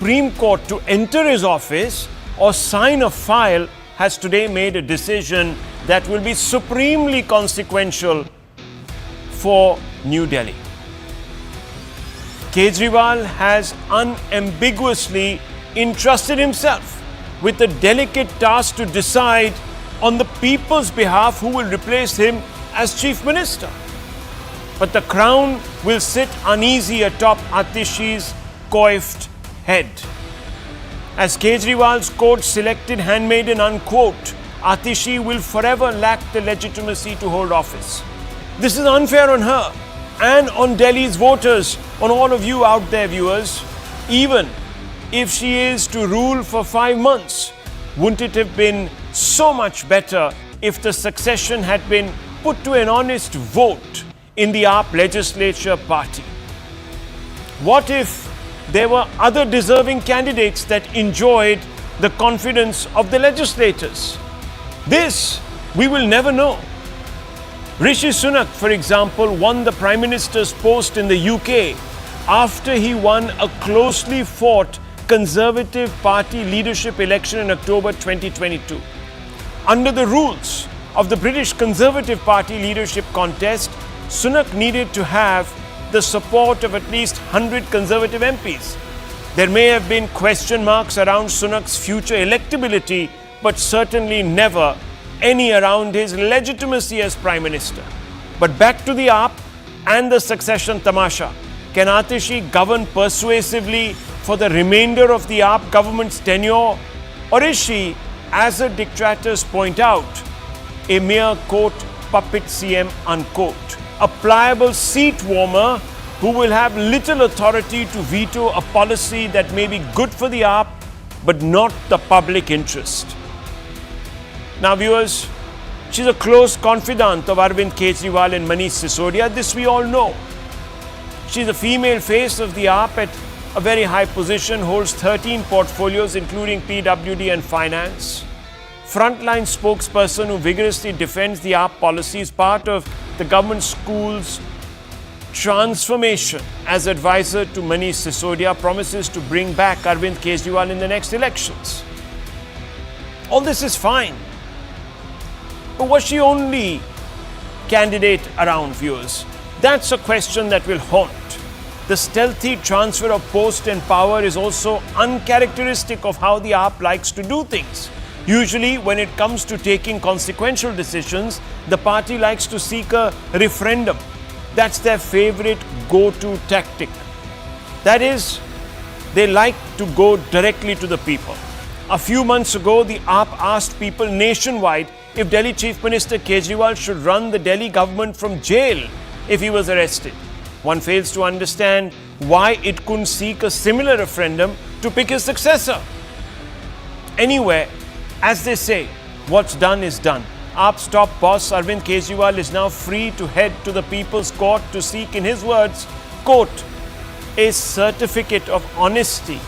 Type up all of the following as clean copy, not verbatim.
Supreme Court to enter his office or sign a file has today made a decision that will be supremely consequential for New Delhi. Kejriwal has unambiguously entrusted himself with the delicate task to decide on the people's behalf who will replace him as Chief Minister. But the crown will sit uneasy atop Atishi's coiffed head. As Kejriwal's court-selected handmaiden, unquote, Atishi will forever lack the legitimacy to hold office. This is unfair on her and on Delhi's voters, on all of you out there, viewers. Even if she is to rule for 5 months, wouldn't it have been so much better if the succession had been put to an honest vote in the AAP legislature party? What if there were other deserving candidates that enjoyed the confidence of the legislators? This we will never know. Rishi Sunak, for example, won the Prime Minister's post in the UK after he won a closely fought Conservative Party leadership election in October 2022. Under the rules of the British Conservative Party leadership contest, Sunak needed to have the support of at least 100 Conservative MPs. There may have been question marks around Sunak's future electability, but certainly never any around his legitimacy as Prime Minister. But back to the AAP and the succession tamasha. Can Atishi govern persuasively for the remainder of the AAP government's tenure? Or is she, as her detractors point out, a mere quote puppet CM unquote, a pliable seat warmer who will have little authority to veto a policy that may be good for the AAP but not the public interest? Now, viewers, she's a close confidant of Arvind Kejriwal and Manish Sisodia. This we all know. She's a female face of the AAP at a very high position, holds 13 portfolios including PWD and finance. Frontline spokesperson who vigorously defends the AAP policies, part of the government school's transformation as advisor to Manish Sisodia, promises to bring back Arvind Kejriwal in the next elections. All this is fine. But was she only candidate around, viewers? That's a question that will haunt. The stealthy transfer of post and power is also uncharacteristic of how the AAP likes to do things. Usually, when it comes to taking consequential decisions, the party likes to seek a referendum. That's their favorite go-to tactic. That is, they like to go directly to the people. A few months ago, the AAP asked people nationwide if Delhi Chief Minister Kejriwal should run the Delhi government from jail if he was arrested. One fails to understand why it couldn't seek a similar referendum to pick his successor. Anyway, as they say, what's done is done. AAP's top boss Arvind Kejriwal is now free to head to the People's Court to seek, in his words, quote, a certificate of honesty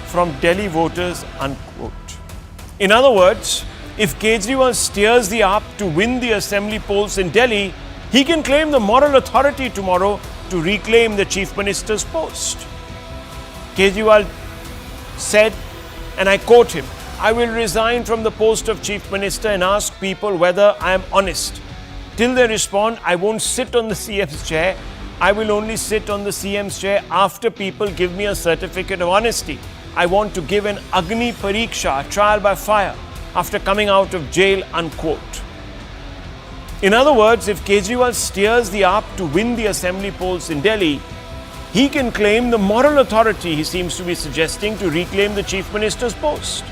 from Delhi voters, unquote. In other words, if Kejriwal steers the AAP to win the assembly polls in Delhi, he can claim the moral authority tomorrow to reclaim the Chief Minister's post. Kejriwal said, and I quote him, I will resign from the post of Chief Minister and ask people whether I am honest. Till they respond, I won't sit on the CM's chair. I will only sit on the CM's chair after people give me a certificate of honesty. I want to give an Agni Pariksha, a trial by fire, after coming out of jail, unquote. In other words, if Kejriwal steers the AAP to win the assembly polls in Delhi, he can claim the moral authority, he seems to be suggesting, to reclaim the Chief Minister's post.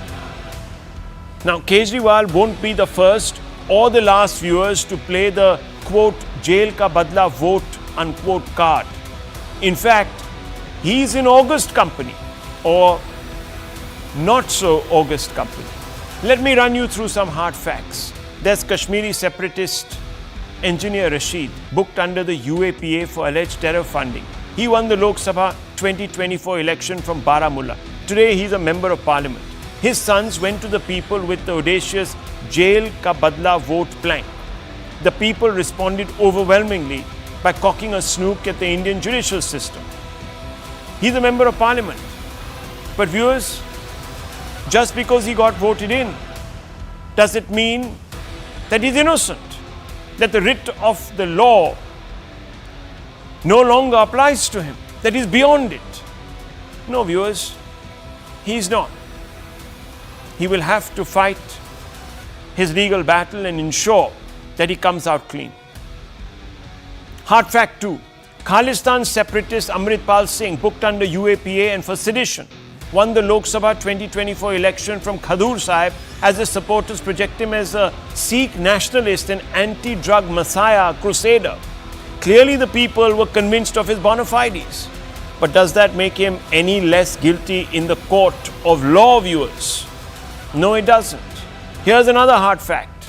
Now, Kejriwal won't be the first or the last, viewers, to play the, quote, jail ka badla vote, unquote, card. In fact, he's in august company, or not so august company. Let me run you through some hard facts. There's Kashmiri separatist engineer Rashid, booked under the UAPA for alleged terror funding. He won the Lok Sabha 2024 election from Baramulla. Today, he's a member of parliament. His sons went to the people with the audacious jail ka badla vote plank. The people responded overwhelmingly by cocking a snook at the Indian judicial system. He's a member of parliament. But viewers, just because he got voted in, does it mean that he's innocent? That the writ of the law no longer applies to him? That he's beyond it? No, viewers, he's not. He will have to fight his legal battle and ensure that he comes out clean. Hard fact 2. Khalistan separatist Amritpal Singh, booked under UAPA and for sedition, won the Lok Sabha 2024 election from Khadur Sahib as his supporters project him as a Sikh nationalist and anti-drug messiah crusader. Clearly the people were convinced of his bona fides. But does that make him any less guilty in the court of law, viewers? No, it doesn't. Here's another hard fact.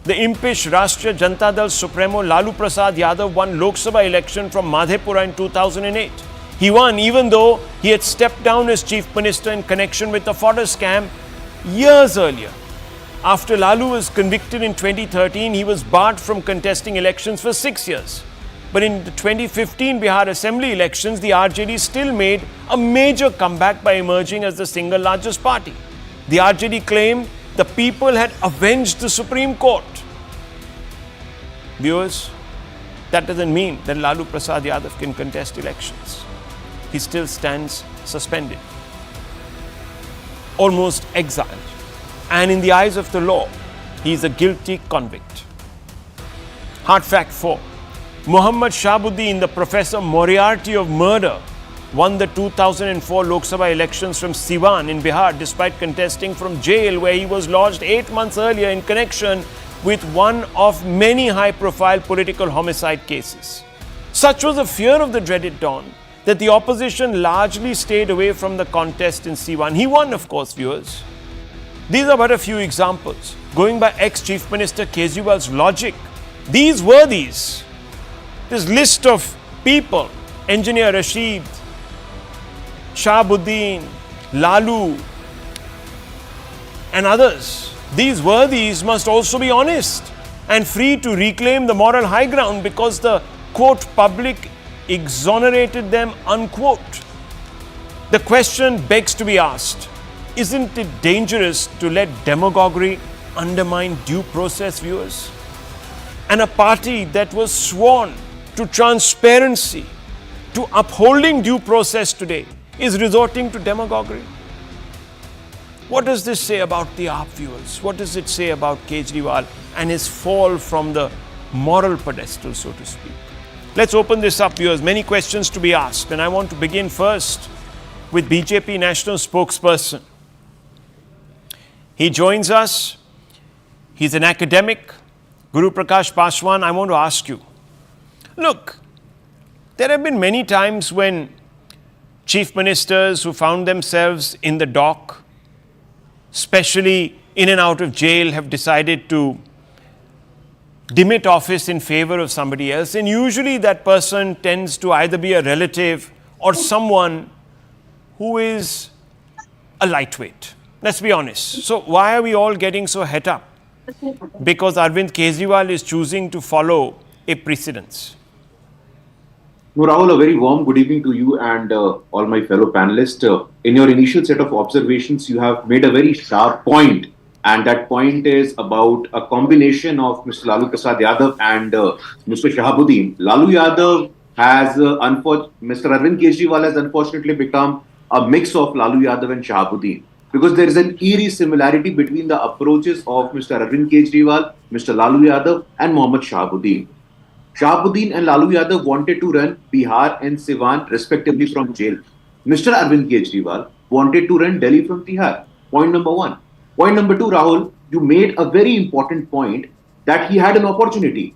The impish Rashtriya Janata Dal Supremo Lalu Prasad Yadav won Lok Sabha election from Madhepura in 2008. He won even though he had stepped down as chief minister in connection with the fodder scam years earlier. After Lalu was convicted in 2013, he was barred from contesting elections for 6 years. But in the 2015 Bihar Assembly elections, the RJD still made a major comeback by emerging as the single largest party. The RJD claimed the people had avenged the Supreme Court. Viewers, that doesn't mean that Lalu Prasad Yadav can contest elections. He still stands suspended, almost exiled. And in the eyes of the law, he is a guilty convict. Hard fact 4. Muhammad Shahabuddin, the Professor Moriarty of murder, won the 2004 Lok Sabha elections from Siwan in Bihar despite contesting from jail where he was lodged 8 months earlier in connection with one of many high-profile political homicide cases. Such was the fear of the dreaded dawn that the opposition largely stayed away from the contest in Siwan. He won, of course, viewers. These are but a few examples. Going by ex-Chief Minister Kejriwal's logic, these worthies, this list of people, Engineer Rashid, Shahabuddin, Lalu, and others, these worthies must also be honest and free to reclaim the moral high ground because the, quote, public exonerated them, unquote. The question begs to be asked, isn't it dangerous to let demagoguery undermine due process, viewers? And a party that was sworn to transparency, to upholding due process today, is resorting to demagoguery. What does this say about the AAP, viewers? What does it say about Kejriwal and his fall from the moral pedestal, so to speak? Let's open this up, viewers. Many questions to be asked, and I want to begin first with BJP national spokesperson. He joins us. He's an academic. Guru Prakash Paswan, I want to ask you. Look, there have been many times when chief ministers who found themselves in the dock, especially in and out of jail, have decided to demit office in favor of somebody else. And usually that person tends to either be a relative or someone who is a lightweight. Let's be honest. So why are we all getting so het up? Because Arvind Kejriwal is choosing to follow a precedence. No, Rahul, a very warm good evening to you and all my fellow panelists. In your initial set of observations, you have made a very sharp point. And that point is about a combination of Mr. Lalu Prasad Yadav and Mr. Shahabuddin. Lalu Yadav has, Mr. Arvind Kejriwal has unfortunately become a mix of Lalu Yadav and Shahabuddin. Because there is an eerie similarity between the approaches of Mr. Arvind Kejriwal, Mr. Lalu Yadav and Mohammad Shahabuddin. Shahabuddin and Lalu Yadav wanted to run Bihar and Siwan respectively from jail. Mr. Arvind Kejriwal wanted to run Delhi from Tihar. Point number one. Point number two, Rahul, you made a very important point that he had an opportunity.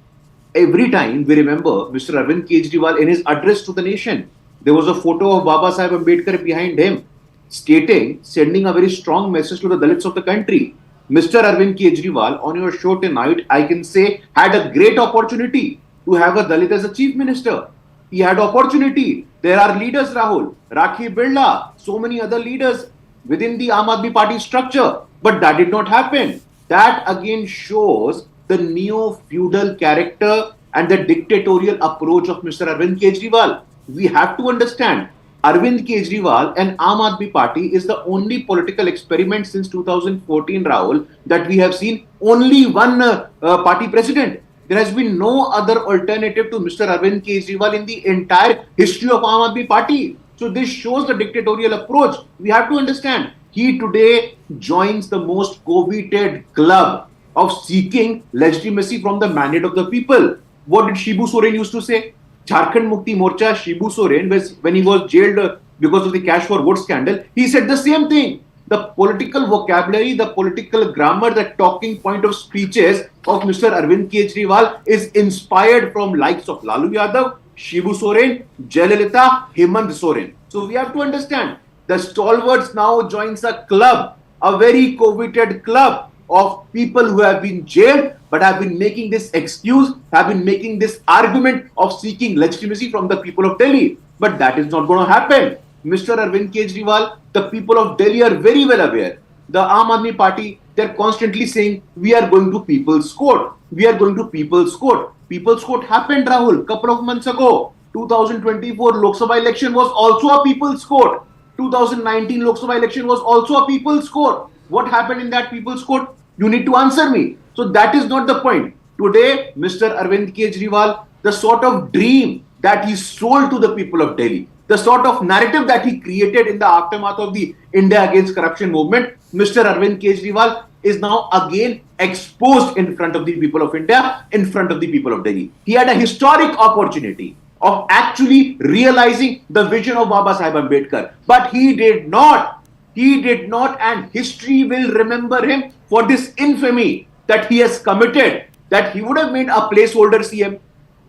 Every time we remember Mr. Arvind Kejriwal in his address to the nation, there was a photo of Baba Sahib Ambedkar behind him, sending a very strong message to the Dalits of the country. Mr. Arvind Kejriwal, on your show tonight, I can say, had a great opportunity to have a Dalit as a chief minister. He had opportunity. There are leaders, Rahul, Rakhi Birla, so many other leaders within the Aam Aadmi Party structure. But that did not happen. That again shows the neo-feudal character and the dictatorial approach of Mr. Arvind Kejriwal. We have to understand Arvind Kejriwal and Aam Aadmi Party is the only political experiment since 2014, Rahul, that we have seen only one party president. There has been no other alternative to Mr. Arvind Kejriwal in the entire history of Aam Aadmi Party. So this shows the dictatorial approach. We have to understand. He today joins the most coveted club of seeking legitimacy from the mandate of the people. What did Shibu Soren used to say? Jharkhand Mukti Morcha, Shibu Soren, when he was jailed because of the cash for vote scandal, he said the same thing. The political vocabulary, the political grammar, the talking point of speeches of Mr. Arvind Kejriwal is inspired from likes of Lalu Yadav, Shibu Soren, Jayalalitha, Hemant Soren. So we have to understand, the stalwarts now joins a club, a very coveted club of people who have been jailed but have been making this excuse, have been making this argument of seeking legitimacy from the people of Delhi. But that is not going to happen. Mr. Arvind Kejriwal, the people of Delhi are very well aware. The Aam Aadmi Party, they're constantly saying, we are going to People's Court. We are going to People's Court. People's Court happened, Rahul, couple of months ago. 2024 Lok Sabha election was also a People's Court. 2019 Lok Sabha election was also a People's Court. What happened in that People's Court? You need to answer me. So that is not the point. Today, Mr. Arvind Kejriwal, the sort of dream that he sold to the people of Delhi, the sort of narrative that he created in the aftermath of the India Against Corruption movement, Mr. Arvind Kejriwal is now again exposed in front of the people of India, in front of the people of Delhi. He had a historic opportunity of actually realizing the vision of Baba Sahib Ambedkar, but he did not. He did not, and history will remember him for this infamy that he has committed, that he would have made a placeholder CM.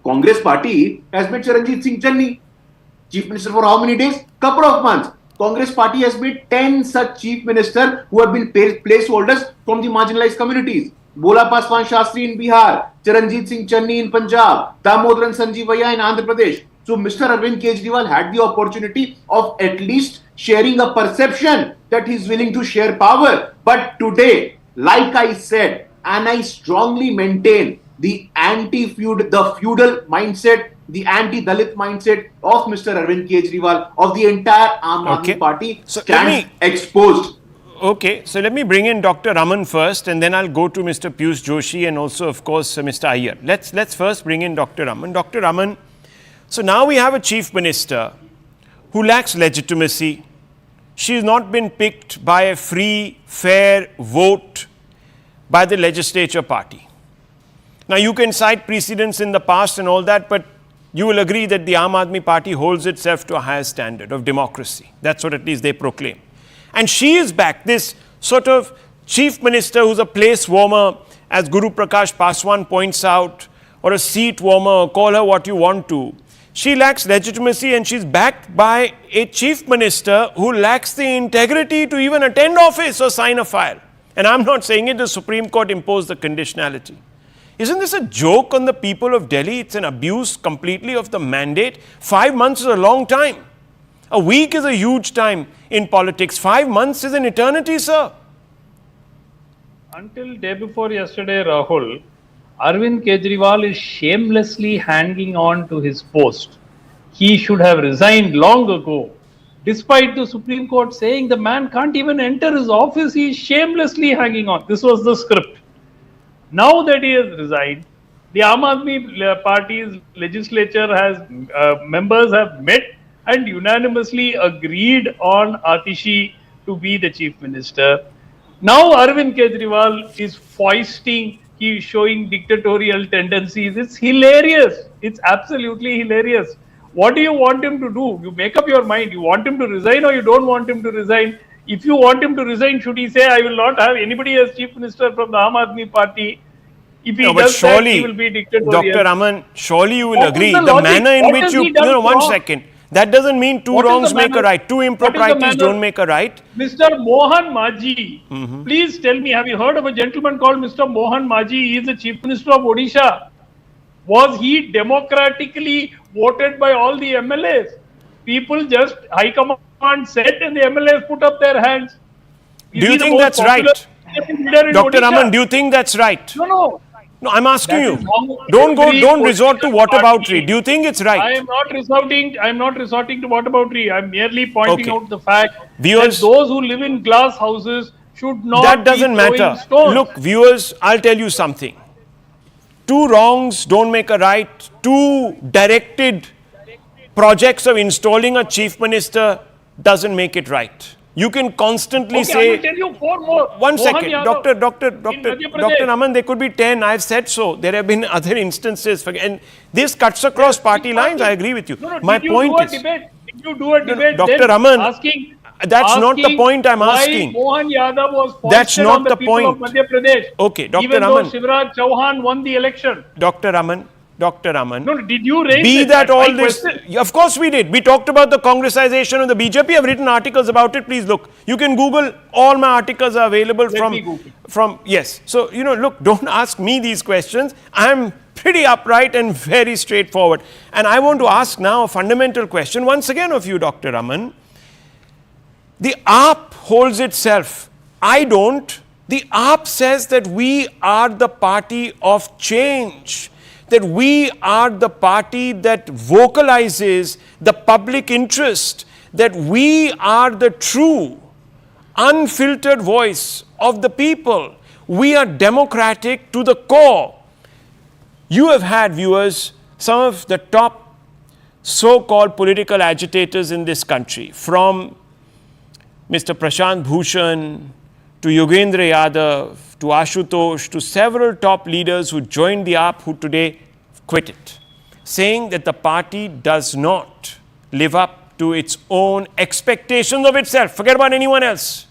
Congress party has made Charanjit Singh Channi chief minister for how many days? Couple of months. Congress party has made 10 such chief ministers who have been placeholders from the marginalized communities. Bola Paswan Shastri in Bihar, Charanjit Singh Channi in Punjab, Damodaran Sanjeevaya in Andhra Pradesh. So Mr. Arvind Kejriwal had the opportunity of at least sharing a perception that he's willing to share power. But today, like I said, and I strongly maintain, the feudal mindset, the anti-Dalit mindset of Mr. Arvind Kejriwal, of the entire Aam Aadmi Party stands exposed. Okay, so let me bring in Dr. Raman first, and then I'll go to Mr. Piyush Joshi and also, of course, Mr. Iyer. Let's first bring in Dr. Raman. Dr. Raman, so now we have a chief minister who lacks legitimacy. She has not been picked by a free, fair vote by the legislature party. Now, you can cite precedents in the past and all that, but you will agree that the Aam Aadmi Party holds itself to a higher standard of democracy. That's what at least they proclaim. And she is back, this sort of chief minister who's a place warmer, as Guru Prakash Paswan points out, or a seat warmer, or call her what you want to. She lacks legitimacy, and she's backed by a chief minister who lacks the integrity to even attend office or sign a file. And I'm not saying it, the Supreme Court imposed the conditionality. Isn't this a joke on the people of Delhi? It's an abuse completely of the mandate. 5 months is a long time. A week is a huge time in politics. 5 months is an eternity, sir. Until day before yesterday, Rahul, Arvind Kejriwal is shamelessly hanging on to his post. He should have resigned long ago. Despite the Supreme Court saying the man can't even enter his office, he is shamelessly hanging on. This was the script. Now that he has resigned, the Aam Aadmi Party's legislature has members have met and unanimously agreed on Atishi to be the chief minister. Now Arvind Kejriwal is foisting, he is showing dictatorial tendencies. It's hilarious. It's absolutely hilarious. What do you want him to do? You make up your mind. You want him to resign or you don't want him to resign? If you want him to resign, should he say, I will not have anybody as chief minister from the Aam Aadmi Party? If he does that, he will be dictatorial. Dr. Raman, surely you will agree. The manner in which you, one second. That doesn't mean two wrongs make a right. Two improprieties don't make a right. Mr. Mohan Maji, please tell me, have you heard of a gentleman called Mr. Mohan Maji? He is the chief minister of Odisha. Was he democratically voted by all the MLAs? People just, High Command said and the MLAs put up their hands. Do you think that's right? Dr. Raman, do you think that's right? No. No, I'm asking That you. is how Don't every resort to political whataboutery. party- Do you think it's right? I am not resorting to whataboutery. I'm merely pointing Okay. out the fact Viewers- that those who live in glass houses should not That be doesn't throwing matter. stones. Look, viewers, I'll tell you something. Two wrongs don't make a right. Two directed projects of installing a chief minister doesn't make it right. You can constantly Okay, I say, will tell you four more. one Mohan second, Yadav Dr. Madhya Pradesh. Aman, there could be 10. I've said so. There have been other instances. And this cuts across party lines. I agree with you. No, My did you point do a is, debate? Did you do a debate? Dr. then Raman, asking, that's not the point I'm asking. Why Mohan Yadav was foisted That's not on the the people of point. Madhya Pradesh. Okay, Dr. Even Raman. though Shivraj Chauhan won the election. Dr. Raman, No, did you raise be it? that all My this, question- of course we did. We talked about the Congressization of the BJP. I've written articles about it. Please look. You can Google. All my articles are available me Google. from yes. So look, don't ask me these questions. I'm pretty upright and very straightforward. And I want to ask now a fundamental question once again of you, Dr. Raman. The AAP holds itself. I don't. The AAP says that we are the party of change, that we are the party that vocalizes the public interest, that we are the true, unfiltered voice of the people. We are democratic to the core. You have had, viewers, some of the top so-called political agitators in this country, from Mr. Prashant Bhushan, to Yogendra Yadav, to Ashutosh, to several top leaders who joined the AAP who today quit it, saying that the party does not live up to its own expectations of itself. Forget about anyone else.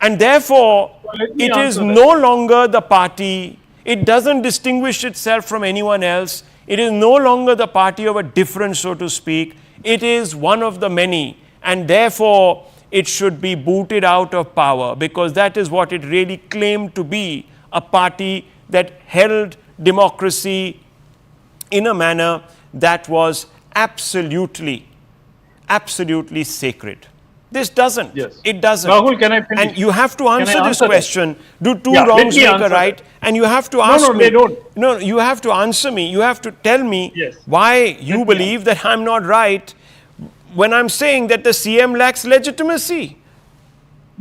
And therefore, let me it is answer that. no longer the party, it doesn't distinguish itself from anyone else. It is no longer the party of a difference, so to speak. It is one of the many. And therefore, it should be booted out of power, because that is what it really claimed to be, a party that held democracy in a manner that was absolutely sacred. This doesn't. Yes. It doesn't. Rahul, can I finish? And you have to answer this answer that? question. Do two Yeah, let wrongs me make a answer right? that. And you have to ask no, me. they don't. No, you have to answer me. You have to tell me Yes. why you me believe that I'm not right when I'm saying that the CM lacks legitimacy.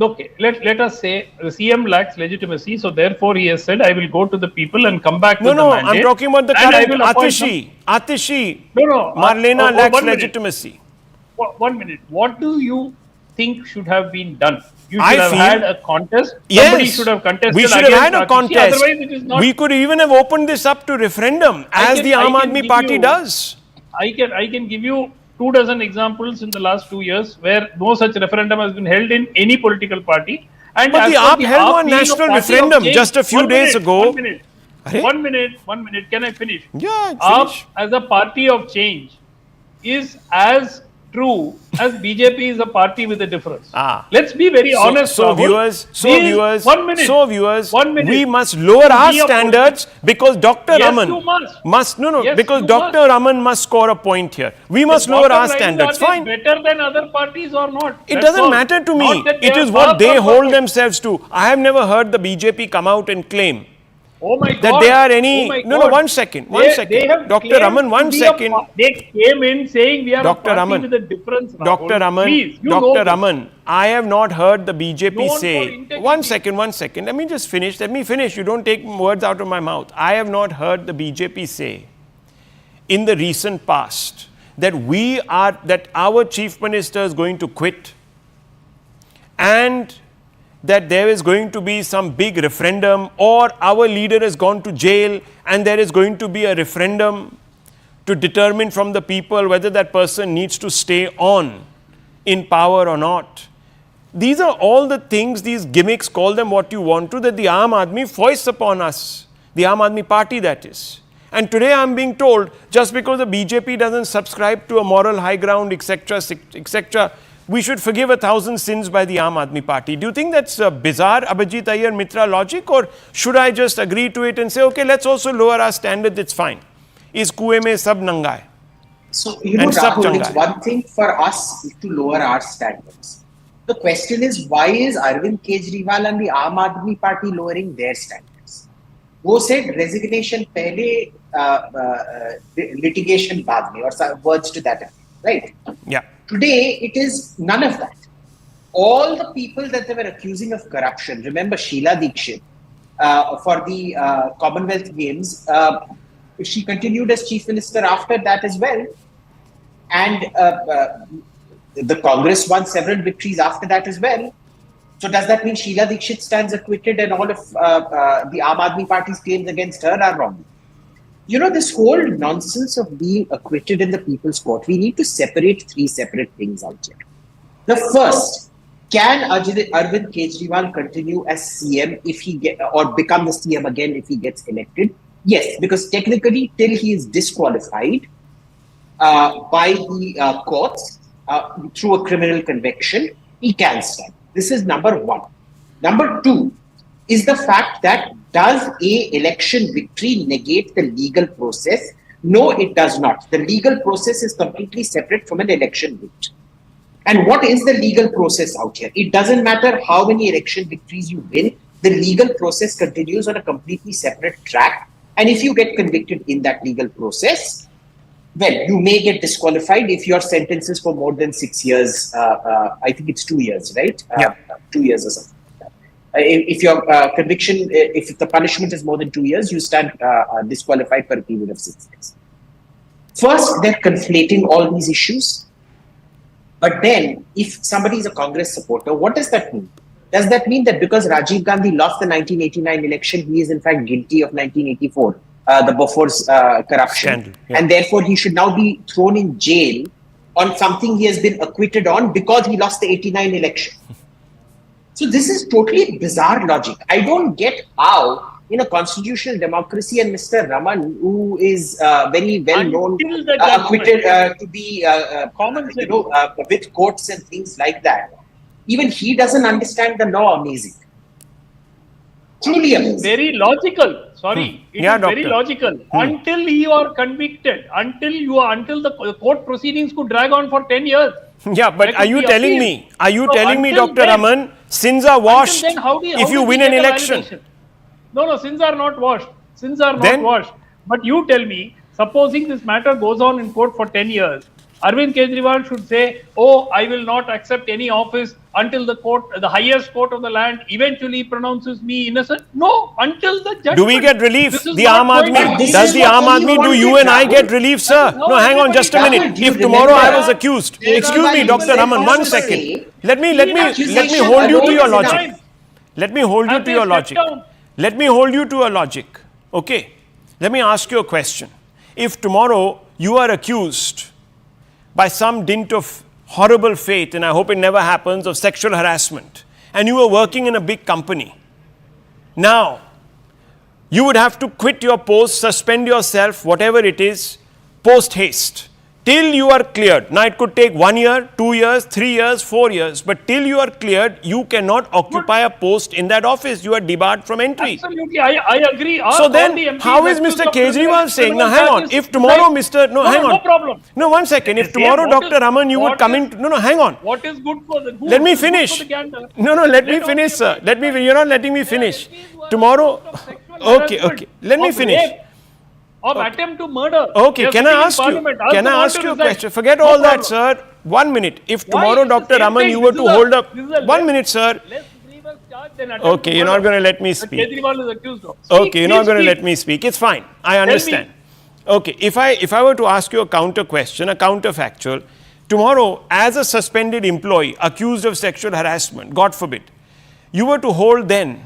Okay, let us say the CM lacks legitimacy, so therefore he has said, I will go to the people and come back with the No, mandate. I'm talking about the and I current will appoint Atishi. No, Marlena lacks one minute. legitimacy. 1 minute. What do you think should have been done? You I should have feel- had a contest. Yes, Somebody should have contested. we should have had a against Atishi, contest. Otherwise, it is not. We could even have opened this up to referendum, as the I Aam can Aadmi give Party you- does. I can give you 24 examples in the last 2 years where no such referendum has been held in any political party. And But as the per AAP held AAP one being a national party of referendum change- just a few 1 days minute, ago. 1 minute. Arre? 1 minute. Can I finish? Yeah, AAP finish. as a party of change is as true as BJP is a party with a difference. Let's be very honest. So Rahul. viewers, 1 minute. so viewers, 1 minute. we must lower our Be a standards because Dr. Yes, Raman you must. Yes, because you Dr. must. Raman must score a point here. We must lower Bottom our line, standards. Are they Fine. better than other parties or not? It That's doesn't all. matter to me. Not that It are is what far they from hold perfect. themselves to. I have never heard the BJP come out and claim Oh my God. that they are any. Oh my No, God. one second. They have Dr. claimed Raman, to one be a second. They came in saying we are Dr. a party Raman. with a difference. Rahul. Dr. Raman, Please, you know Dr. this. Raman, I have not heard the BJP Known for say. integrity. One second. Let me just finish. Let me finish. You don't take words out of my mouth. I have not heard the BJP say in the recent past that our chief minister is going to quit and that there is going to be some big referendum, or our leader has gone to jail and there is going to be a referendum to determine from the people whether that person needs to stay on in power or not. These are all the things, these gimmicks, call them what you want to, that the Aam Aadmi foists upon us, the Aam Aadmi Party that is. And today I'm being told, just because the BJP doesn't subscribe to a moral high ground, etc., we should forgive 1,000 sins by the Aam Aadmi Party. Do you think that's bizarre Abhijit Iyer Mitra logic, or should I just agree to it and say, okay, let's also lower our standards, it's fine. Is kuएं में सब नंगा है? So, you know, And sab Rahul, changa it's hai. one thing for us to lower our standards. The question is, why is Arvind Kejriwal and the Aam Aadmi Party lowering their standards? वो said resignation पहले litigation बाद में, or some words to that effect, right? Yeah. Today, it is none of that. All the people that they were accusing of corruption, remember Sheila Dikshit, for the Commonwealth Games, she continued as Chief Minister after that as well. And the Congress won several victories after that as well. So does that mean Sheila Dikshit stands acquitted and all of the Aam Aadmi Party's claims against her are wrong? You know, this whole nonsense of being acquitted in the People's Court, we need to separate three separate things out here. The first, can Arvind Kejriwal continue as CM if he or become the CM again if he gets elected? Yes, because technically, till he is disqualified by the courts through a criminal conviction, he can stand. This is number one. Number two is the fact that does a election victory negate the legal process? No, it does not. The legal process is completely separate from an election victory. And what is the legal process out here? It doesn't matter how many election victories you win. The legal process continues on a completely separate track. And if you get convicted in that legal process, well, you may get disqualified if your sentence is for more than 6 years. I think it's 2 years, right? Yeah. 2 years or something. If your conviction, if the punishment is more than 2 years, you stand disqualified for a period of 6 years. First, they're conflating all these issues. But then, if somebody is a Congress supporter, what does that mean? Does that mean that because Rajiv Gandhi lost the 1989 election, he is in fact guilty of 1984, the Bofor's corruption, Scandal, yeah. and therefore he should now be thrown in jail on something he has been acquitted on because he lost the 89 election? So this is totally bizarre logic. I don't get how, in a constitutional democracy, and Mr. Raman, who is very well known, acquitted to be common, with courts and things like that, even he doesn't understand the law. Amazing. Truly amazing. Very logical. Sorry, it is very logical. Until you are convicted, until the court proceedings could drag on for 10 years. Yeah, but are you telling me, Dr. Raman, sins are washed if you win an election? No, sins are not washed. Sins are not washed. But you tell me, supposing this matter goes on in court for 10 years, Arvind Kejriwal should say, oh, I will not accept any office until the court, the highest court of the land, eventually pronounces me innocent. No, until the judgment. Do we get relief? The Aam Aadmi, does the Aam Aadmi, do you and I get relief, sir? No, hang on just a minute. If tomorrow I was accused, excuse me, Dr. Raman, 1 second. Let me hold you to your logic. Let me hold you to your logic. Let me hold you to a logic. Okay. Let me ask you a question. If tomorrow you are accused by some dint of horrible fate, and I hope it never happens, of sexual harassment, and you were working in a big company, now you would have to quit your post, suspend yourself, whatever it is, post haste, till you are cleared. Now it could take 1 year, 2 years, 3 years, 4 years, but till you are cleared, you cannot occupy a post in that office. You are debarred from entry. Absolutely, I agree. So then, how is Mr. Kejriwal saying, now hang on, if tomorrow Mr. No, hang on. No problem. No, 1 second. If tomorrow Dr. Raman, you would come in, no, hang on. What is good for the Let me finish. No, let me finish, sir. You're not letting me finish. Tomorrow, okay. Let me finish. Of attempt to murder. Okay, can I ask you a question? Forget all that, sir. 1 minute. If tomorrow, Dr. Raman, you were to hold up... 1 minute, sir. Okay, you're not going to let me speak. Kejriwal is accused of. Okay, you're not going to let me speak. It's fine. I understand. Okay, if I were to ask you a counter question, a counterfactual, tomorrow, as a suspended employee accused of sexual harassment, God forbid, you were to hold then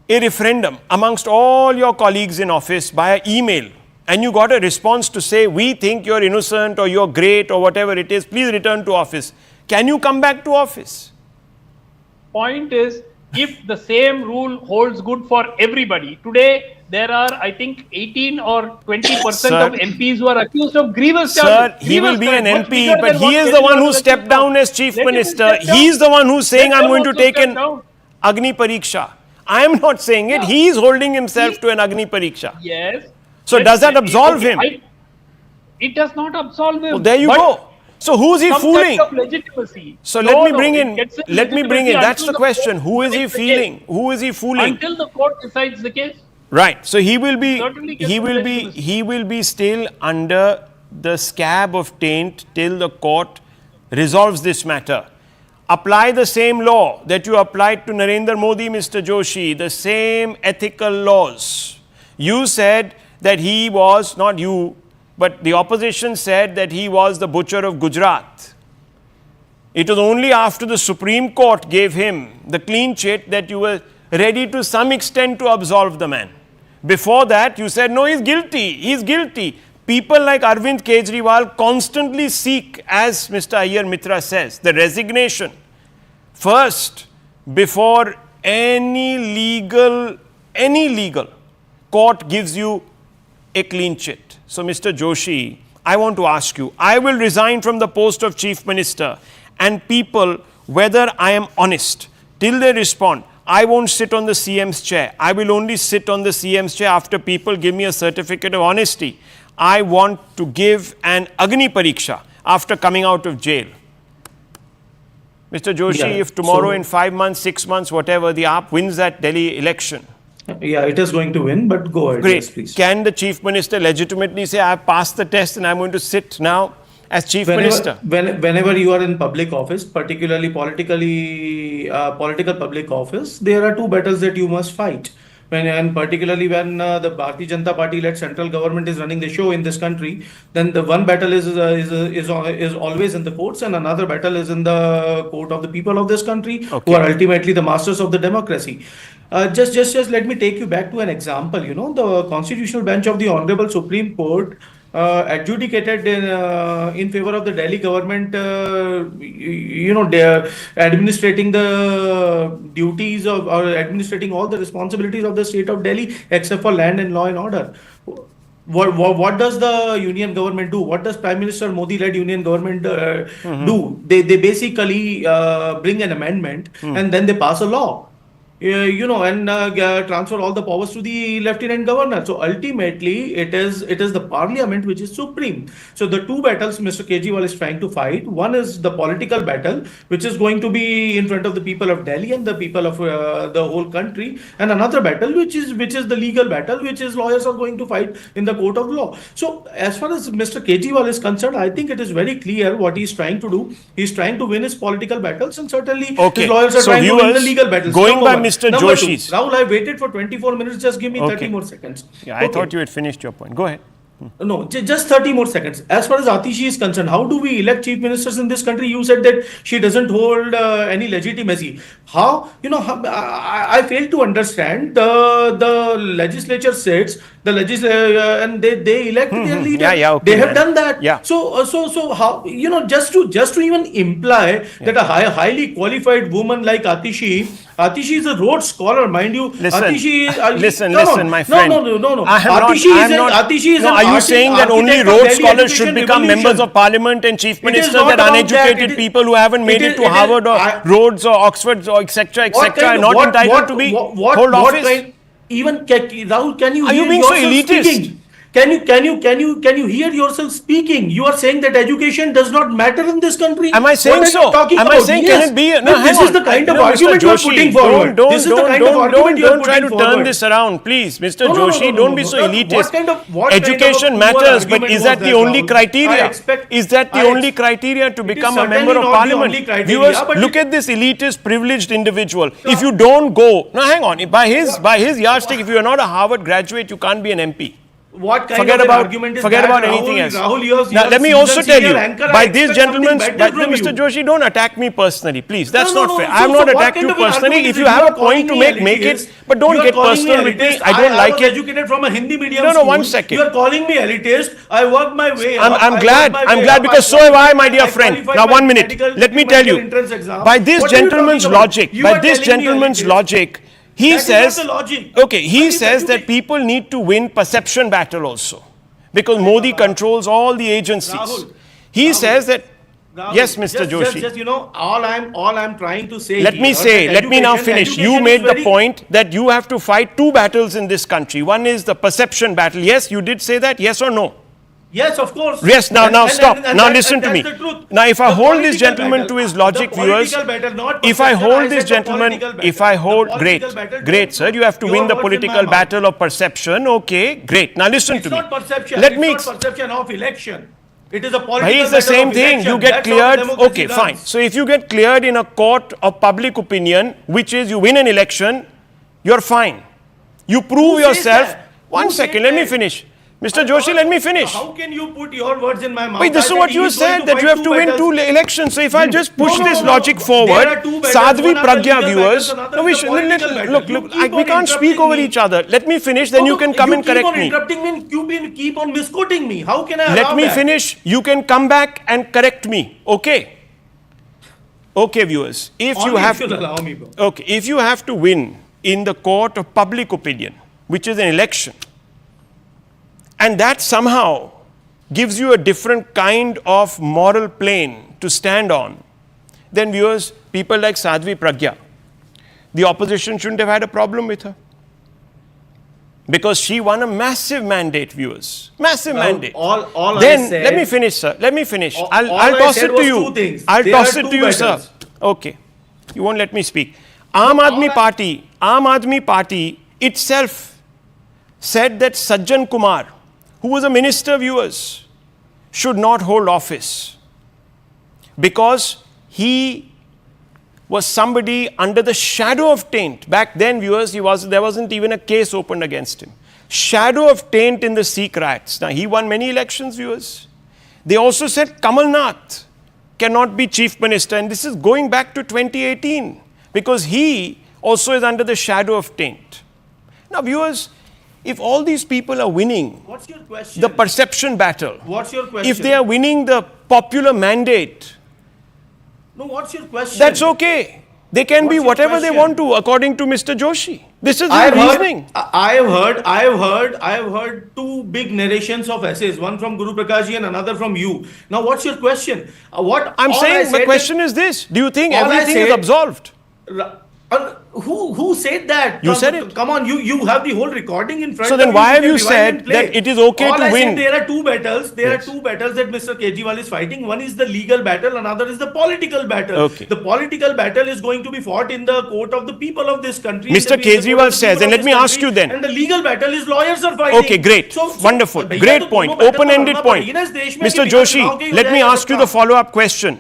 a referendum amongst all your colleagues in office via email, and you got a response to say, we think you're innocent or you're great or whatever it is, please return to office. Can you come back to office? Point is, if the same rule holds good for everybody, today there are, I think, 18 or 20% of MPs who are accused of grievous charges. Sir, he will be an MP, but he is the one who stepped down as Chief Minister. He is the one who's saying, I'm going to take an Agni Pariksha. I am not saying it. He is holding himself to an Agni Pariksha. Yes. So does that absolve him? It does not absolve him. Well, there you go. So who is he fooling? Legitimacy. So let me bring in. That's the question. Who is he fooling? Who is he fooling? Until the court decides the case. Right. So he will be Certainly get he the will be legitimacy. he will be still under the scab of taint till the court resolves this matter. Apply the same law that you applied to Narendra Modi, Mr. Joshi, the same ethical laws. You said that he was, not you, but the opposition said that he was the butcher of Gujarat. It was only after the Supreme Court gave him the clean chit that you were ready to some extent to absolve the man. Before that, you said, no, he's guilty, he's guilty. People like Arvind Kejriwal constantly seek, as Mr. Iyer Mitra says, the resignation. First, before any legal court gives you a clean chit. So, Mr. Joshi, I want to ask you, I will resign from the post of Chief Minister, and people, whether I am honest, till they respond, I won't sit on the CM's chair. I will only sit on the CM's chair after people give me a certificate of honesty. I want to give an Agni Pariksha after coming out of jail. Mr. Joshi, if tomorrow in 5 months, 6 months, whatever, the AAP wins that Delhi election. Yeah, it is going to win, but go ahead. Great. Yes, please. Can the Chief Minister legitimately say, I have passed the test and I'm going to sit now as Chief Minister? Whenever you are in public office, particularly political public office, there are two battles that you must fight. And particularly when the Bharatiya Janata Party-led central government is running the show in this country, then the one battle is always in the courts, and another battle is in the court of the people of this country, who are ultimately the masters of the democracy. Just let me take you back to an example. You know, the constitutional bench of the Honorable Supreme Court adjudicated in favor of the Delhi government, they are administrating the duties of, or administrating all the responsibilities of the state of Delhi, except for land and law and order. What does the union government do? What does Prime Minister Modi-led union government do? They basically bring an amendment and then they pass a law. And transfer all the powers to the lieutenant governor. So ultimately, it is the parliament which is supreme. So the two battles Mr. Kejriwal is trying to fight. One is the political battle, which is going to be in front of the people of Delhi and the people of the whole country, and another battle, which is the legal battle, which is lawyers are going to fight in the court of law. So as far as Mr. Kejriwal is concerned, I think it is very clear what he is trying to do. He is trying to win his political battles, and certainly his lawyers are trying to win the legal battles. Going by Mr. Joshi's. Rahul, I waited for 24 minutes. Just give me 30 more seconds. Yeah, I thought you had finished your point. Go ahead. No, just 30 more seconds. As far as Atishi is concerned, how do we elect chief ministers in this country? You said that she doesn't hold any legitimacy. How? I fail to understand. The legislature sits, and they elect their leader. They have done that. Yeah. So how? Just to even imply that a highly qualified woman like Atishi is a Rhodes scholar, mind you. Listen, Atishi, listen, my friend. No. Atishi is are you saying that only Rhodes scholars should become members of parliament and chief ministers, that uneducated people who haven't made it to Harvard or Rhodes or Oxford or etc. are not entitled to be hold office? Even Rahul, can you? Are you being so elitist? Speaking? Can you hear yourself speaking? You are saying that education does not matter in this country. Am I saying so? Am I saying can it be? No, this is the kind of argument you are putting forward. Don't try to turn this around, please, Mr. Joshi. Don't be so elitist. Education matters, but is that the only criteria? Is that the only criteria to become a member of parliament? Viewers, look at this elitist, privileged individual. If you don't go, no, hang on. By his yardstick, if you are not a Harvard graduate, you can't be an MP. What kind of argument is forget that, about Rahul? anything else. Rahul, now, let me also tell you, by these gentlemen, Mr. Joshi, don't attack me personally, please. That's not fair. I have not attacked you personally. If you have a point to make it. But don't get personal with me. I don't like it. I was educated from a Hindi medium school. No, 1 second. You are calling me elitist. I worked my way up. I'm glad because so have I, my dear friend. Now, 1 minute. Let me tell you, by this gentleman's logic, he says that people need to win perception battle also. Because Modi controls all the agencies. He says that, yes, Mr. Joshi. All I'm trying to say. Let me now finish. You made the point that you have to fight two battles in this country. One is the perception battle. Yes, you did say that, yes or no? Yes, of course. Yes, now stop. Now that- listen to me. that's the truth. Now if I The hold this political gentleman battle, to his logic, the viewers, political battle, not if I perception, hold this said the gentleman, political battle. if I hold, The great, political battle, great, don't sir, put you have to your win the words in my political mouth. battle of perception. Okay, great. Now listen It's to me. not perception. Let It's me. not perception of election. It is a political Bhai, it's the battle same of thing. election. You get That's how cleared. democracy Okay, runs. fine. So if you get cleared in a court of public opinion, which is you win an election, you're fine. You prove Who says yourself. that? One Who second, said let me that? finish. Mr. Joshi, let me finish. How can you put your words in my mouth? Wait, this I is what said you he's going said, to that you fight have to win battles. two elections. So if I just push No, this no. logic There forward, are two battles. Sadhvi One are the Pragya legal viewers, battles, another no, is the political battle. look, You keep we on can't speak interrupting over me. each other. Let me finish, then you can come and correct me. You keep on interrupting me and keep on misquoting me. How can I Let allow me that? finish. You can come back and correct me. Okay? Okay, viewers. If Only you have you'll to, allow me, bro. okay, if you have to win in the court of public opinion, which is an election, and that somehow gives you a different kind of moral plane to stand on, then viewers, people like Sadhvi Pragya, the opposition shouldn't have had a problem with her. Because she won a massive mandate, viewers. Massive mandate. all I then, said- let me finish, sir. Let me finish. All I'll I toss said it to was you. two things. I'll There toss are it two to you, sir. battles. Okay. You won't let me speak. Aam Admi Party itself said that Sanjay Kumar, who was a minister, viewers, should not hold office because he was somebody under the shadow of taint. Back then, viewers, there wasn't even a case opened against him. Shadow of taint in the Sikh riots. Now, he won many elections, viewers. They also said Kamal Nath cannot be chief minister, and this is going back to 2018 because he also is under the shadow of taint. Now, viewers, if all these people are winning What's your question? the perception battle, What's your question? if they are winning the popular mandate, No, what's your question? that's okay. They can What's be your whatever they question? want to, according to Mr. Joshi. This is I the have reasoning. I have heard two big narrations of essays, one from Guru Prakash ji and another from you. Now, what's your question? What I'm all I saying, my said question is this. Do you think all I everything is said- absolved? Who said that? You said it. Come on, you have the whole recording in front So of then you. why have can you rewind said and play. that it is okay All to I win? Said there are two battles. There Yes. are two battles that Mr. Kejriwal is fighting. One is the legal battle, another is the political battle. Okay. The political battle is going to be fought in the court of the people of this country. Mr. in the court of Kejriwal the says, people and of let me this ask you country, then. And the legal battle is lawyers are fighting. Okay, great. Wonderful. भैया Great तो point. दोनों battle तो Open-ended लड़ना point. पड़ेगी ना इस देश में Mr. कि Joshi, बिना चुनाव के ही हो let me जाएगा ask you सबका। the follow-up question.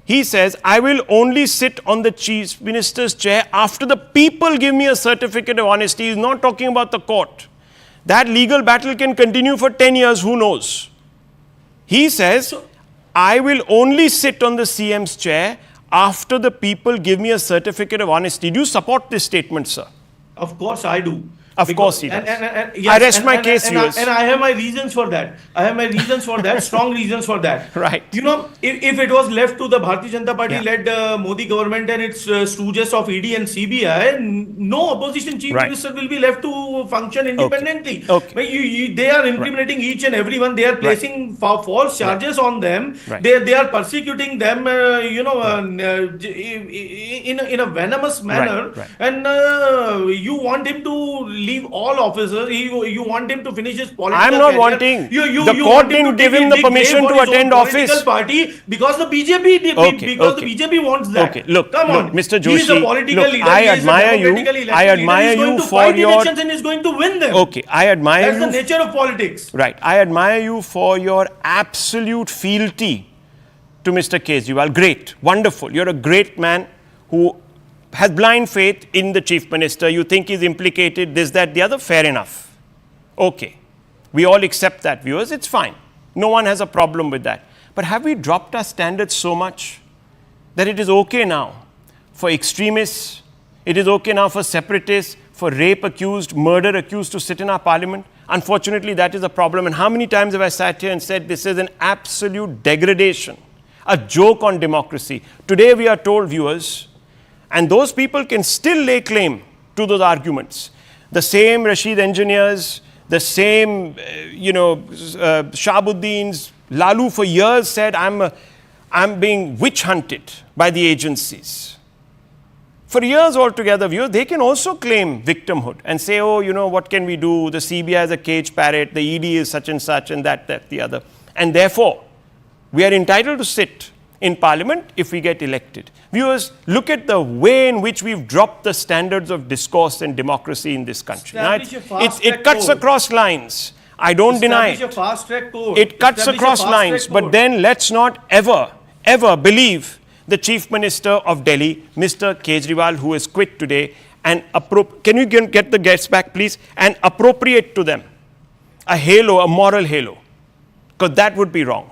He says, I will only sit on the chief minister's chair after the people give me a certificate of honesty. He's not talking about the court. That legal battle can continue for 10 years, who knows? He says, I will only sit on the CM's chair after the people give me a certificate of honesty. Do you support this statement, sir? Of course I do. Of course he does. Yes, I rest my case, viewers. And I have my reasons for that. I have my reasons for that, strong reasons for that. Right. You know, if it was left to the Bharatiya Janata Party Yeah. led Modi government and its stooges of ED and CBI, no opposition chief Right. minister will be left to function independently. Okay. But they are incriminating each and everyone. They are placing false charges on them. Right. They are persecuting them, in a venomous manner. Right. And you want him to leave all offices. You want him to finish his political I'm not career. wanting. The You court want him didn't to give take him a the big permission blame to for his own attend political office. Party because the BJP Okay, because okay. the BJP wants that. Okay, look, come on, Mr. He is a Joshi, political look, leader. I He is a admire you. democratically elected I leader. admire He's going you to for fight your- elections and he's going to win them. Okay, I admire That's the you. nature of politics. Right. I admire you for your absolute fealty to Mr. Kejriwal. Great. Wonderful. You're a great man who has blind faith in the chief minister. You think he's implicated, this, that, the other. Fair enough. Okay. We all accept that, viewers. It's fine. No one has a problem with that. But have we dropped our standards so much that it is okay now for extremists, it is okay now for separatists, for rape accused, murder accused to sit in our parliament? Unfortunately, that is a problem. And how many times have I sat here and said this is an absolute degradation, a joke on democracy? Today we are told, viewers, and those people can still lay claim to those arguments. The same Rashid engineers, the same, Shahabuddins, Lalu for years said, I'm being witch hunted by the agencies. for years altogether, viewers, they can also claim victimhood and say, oh, you know, what can we do? The CBI is a cage parrot, the ED is such and such, and that, the other. And therefore, we are entitled to sit in parliament if we get elected. Viewers, look at the way in which we've dropped the standards of discourse and democracy in this country. Now, it cuts across lines. I don't deny it. It cuts across lines, but then let's not ever believe the Chief Minister of Delhi, Mr. Kejriwal, who has quit today, and can you get the guests back, please, and appropriate to them a halo, a moral halo, because that would be wrong.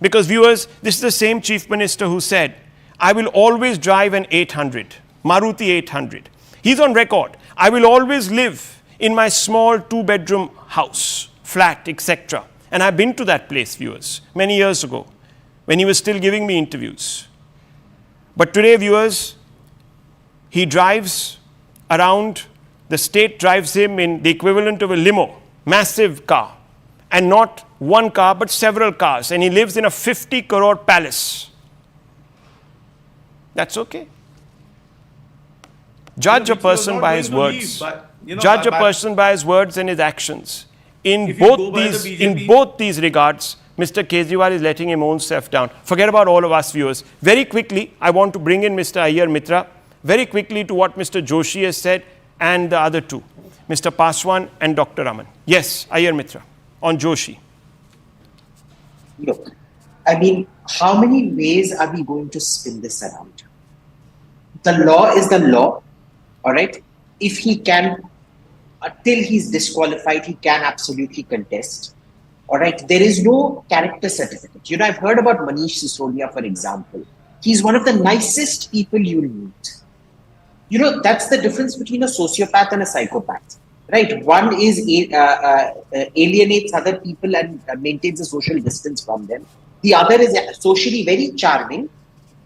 Because viewers, this is the same Chief Minister who said, I will always drive an 800, Maruti 800. He's on record. I will always live in my small 2-bedroom house, flat, etc. And I've been to that place, viewers, many years ago, when he was still giving me interviews. But today, viewers, he drives around, the state drives him in the equivalent of a limo, massive car, and not one car, but several cars, and he lives in a 50 crore palace. That's okay. Judge a person by his words. Judge a person by his words and his actions. In both these regards, Mr. Kejriwal is letting him own self down. Forget about all of us, viewers. Very quickly, I want to bring in Mr. Iyer Mitra, very quickly to what Mr. Joshi has said, and the other two, Mr. Paswan and Dr. Raman. Yes, Iyer Mitra, on Joshi. Look, I mean, how many ways are we going to spin this around? The law is the law, all right? If he can, till he's disqualified, he can absolutely contest, all right? There is no character certificate. You know, I've heard about Manish Sisodia, for example. He's one of the nicest people you'll meet. You know, that's the difference between a sociopath and a psychopath. Right, one is alienates other people and maintains a social distance from them. The other is socially very charming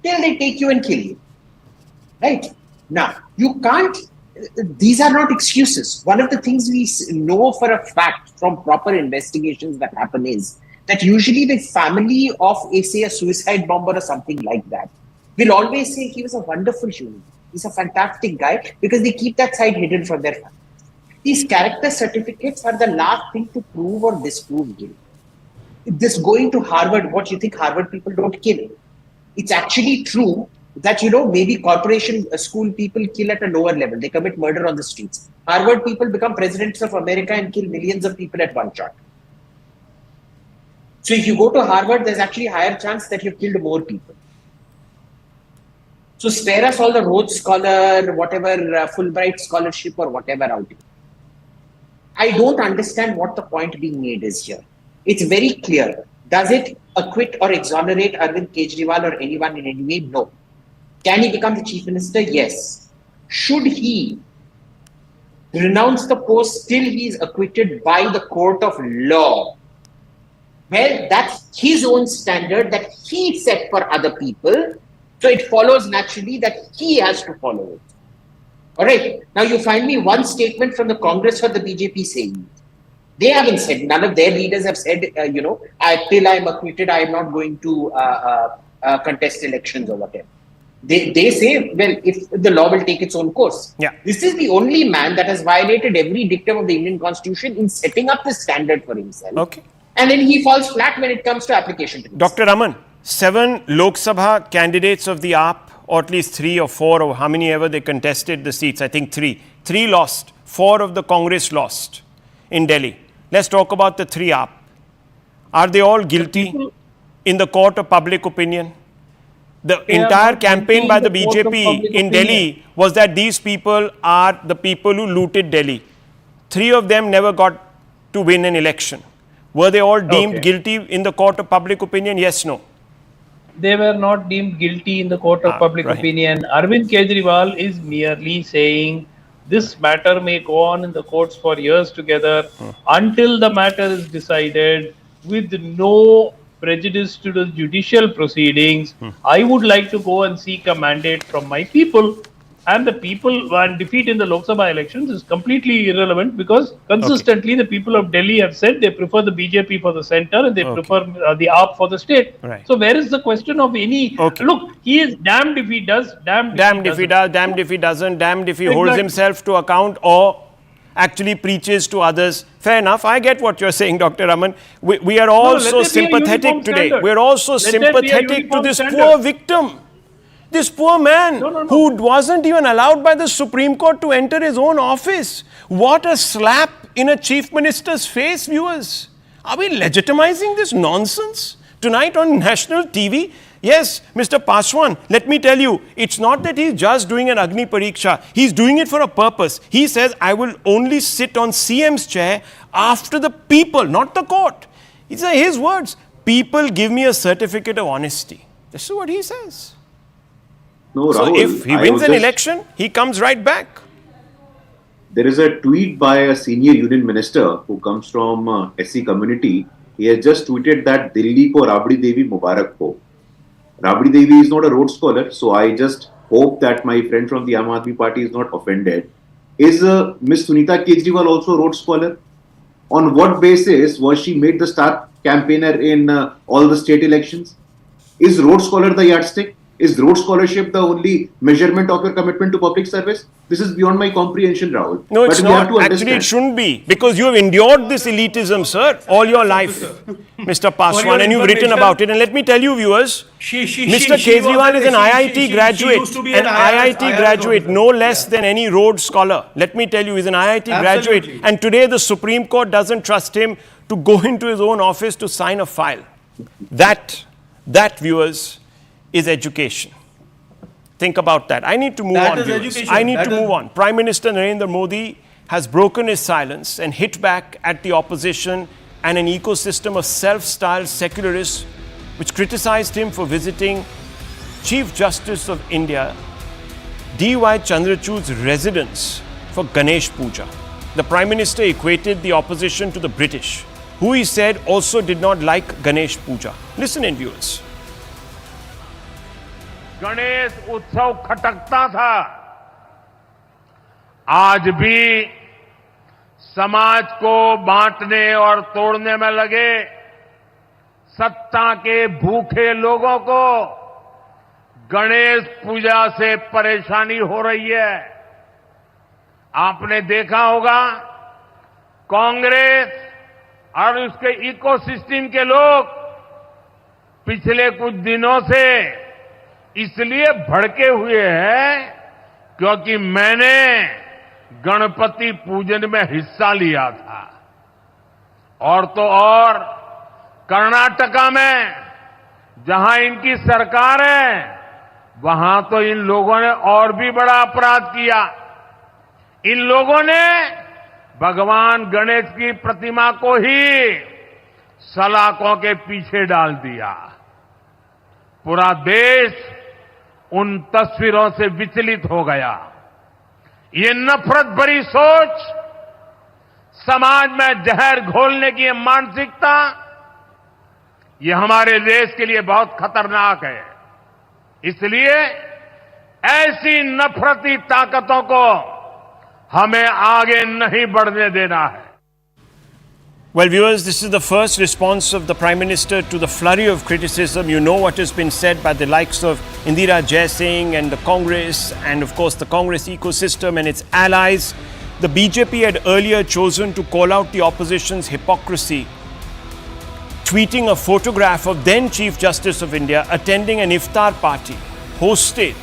till they take you and kill you. Right, now you can't. These are not excuses. One of the things we know for a fact from proper investigations that happen is that usually the family of, say, a suicide bomber or something like that will always say he was a wonderful human. He's a fantastic guy, because they keep that side hidden from their family. These character certificates are the last thing to prove or disprove guilt. This going to Harvard, what you think Harvard people don't kill? It's actually true that, you know, maybe corporation school people kill at a lower level. They commit murder on the streets. Harvard people become presidents of America and kill millions of people at one shot. So if you go to Harvard, there's actually a higher chance that you've killed more people. So spare us all the Rhodes Scholar, whatever, Fulbright scholarship or whatever out here. I don't understand what the point being made is here. It's very clear. Does it acquit or exonerate Arvind Kejriwal or anyone in any way? No. Can he become the chief minister? Yes. Should he renounce the post till he is acquitted by the court of law? Well, that's his own standard that he set for other people. So it follows naturally that he has to follow it. All right. Now you find me one statement from the Congress or the BJP saying it. They haven't said, none of their leaders have said, till I am acquitted, I am not going to contest elections or whatever. They say, well, if the law will take its own course. Yeah. This is the only man that has violated every dictum of the Indian Constitution in setting up the standard for himself. Okay. And then he falls flat when it comes to application to himself. Dr. Raman, 7 Lok Sabha candidates of the AAP, or at least 3 or 4 or how many ever they contested the seats, I think 3. 3 lost, 4 of the Congress lost in Delhi. Let's talk about the 3 AAP. Are they all guilty in the court of public opinion? The entire campaign by the BJP in Delhi was that these people are the people who looted Delhi. 3 of them never got to win an election. Were they all deemed guilty in the court of public opinion? Yes, no. They were not deemed guilty in the court of public opinion. Arvind Kejriwal is merely saying this matter may go on in the courts for years together until the matter is decided with no prejudice to the judicial proceedings. I would like to go and seek a mandate from my people. and the people and defeat in the Lok Sabha elections is completely irrelevant because consistently the people of Delhi have said they prefer the BJP for the center and they prefer the AAP for the state. Right. So where is the question of any? Look, he is damned if he does, damned if he does, damned if he doesn't, damned if he holds himself to account or actually preaches to others. Fair enough. I get what you're saying, Dr. Raman. We are all so sympathetic today. We're also sympathetic to this poor victim. This poor man who wasn't even allowed by the Supreme Court to enter his own office. What a slap in a chief minister's face, viewers. Are we legitimizing this nonsense tonight on national TV? Yes, Mr. Paswan, let me tell you, it's not that he's just doing an Agni Pariksha. He's doing it for a purpose. He says, I will only sit on CM's chair after the people, not the court. These are his words. People give me a certificate of honesty. This is what he says. No, So Rahul, if he wins an election, he comes right back. There is a tweet by a senior union minister who comes from SC community. He has just tweeted that Delhi ko Rabdi Devi Mubarak ho. Rabdi Devi is not a Rhodes Scholar, so I just hope that my friend from the Aam Aadmi Party is not offended. Is Miss Sunita Kejriwal also a Rhodes Scholar? On what basis was she made the star campaigner in all the state elections? Is Rhodes Scholar the yardstick? Is Rhodes Scholarship the only measurement of your commitment to public service? This is beyond my comprehension, Rahul. No, it's But we have not. to Actually, it understand. shouldn't be. Because you have endured this elitism, sir, all your life, Mr. Paswan, and you've written about it. And let me tell you, viewers, Mr. Kejriwal is an IIT graduate. An IIT graduate, no less than any Rhodes Scholar. Let me tell you, he's an IIT graduate. And today the Supreme Court doesn't trust him to go into his own office to sign a file. That, viewers, is education. Think about that. I need to move on, viewers. I need to move on. Prime Minister Narendra Modi has broken his silence and hit back at the opposition and an ecosystem of self-styled secularists which criticized him for visiting Chief Justice of India D.Y. Chandrachud's residence for Ganesh Puja. The Prime Minister equated the opposition to the British, who he said also did not like Ganesh Puja. Listen in, viewers. Ganesh उत्सव खटकता था। आज भी समाज को बांटने और तोड़ने में लगे सत्ता के भूखे लोगों को गणेश पूजा से परेशानी हो रही है। आपने देखा होगा कांग्रेस और उसके इकोसिस्टम के लोग पिछले कुछ दिनों से इसलिए भड़के हुए हैं क्योंकि मैंने गणपति पूजन में हिस्सा लिया था। और तो और कर्नाटका में जहां इनकी सरकार है वहां तो इन लोगों ने और भी बड़ा अपराध किया। इन लोगों ने भगवान गणेश की प्रतिमा को ही सलाखों के पीछे डाल दिया। पूरा देश उन तस्वीरों से विचलित हो गया। ये नफरत भरी सोच, समाज में जहर घोलने की ये मानसिकता, ये हमारे देश के लिए बहुत खतरनाक है। इसलिए ऐसी नफरती ताकतों को हमें आगे नहीं बढ़ने देना है। Well, viewers, this is the first response of the Prime Minister to the flurry of criticism. You know what has been said by the likes of Indira Jaising and the Congress and, of course, the Congress ecosystem and its allies. The BJP had earlier chosen to call out the opposition's hypocrisy, tweeting a photograph of then Chief Justice of India attending an iftar party hosted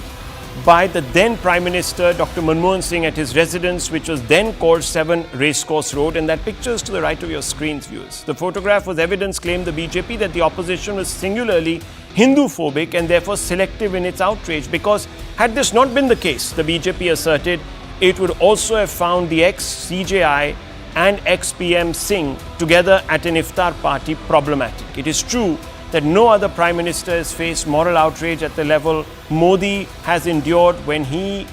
by the then Prime Minister, Dr. Manmohan Singh, at his residence, which was then called 7 Racecourse Road. And that picture is to the right of your screens, viewers. The photograph was evidence, claimed the BJP, that the opposition was singularly Hindu-phobic and therefore selective in its outrage. Because had this not been the case, the BJP asserted, it would also have found the ex-CJI and ex-PM Singh together at an iftar party problematic. It is true that no other Prime Minister has faced moral outrage at the level Modi has endured when he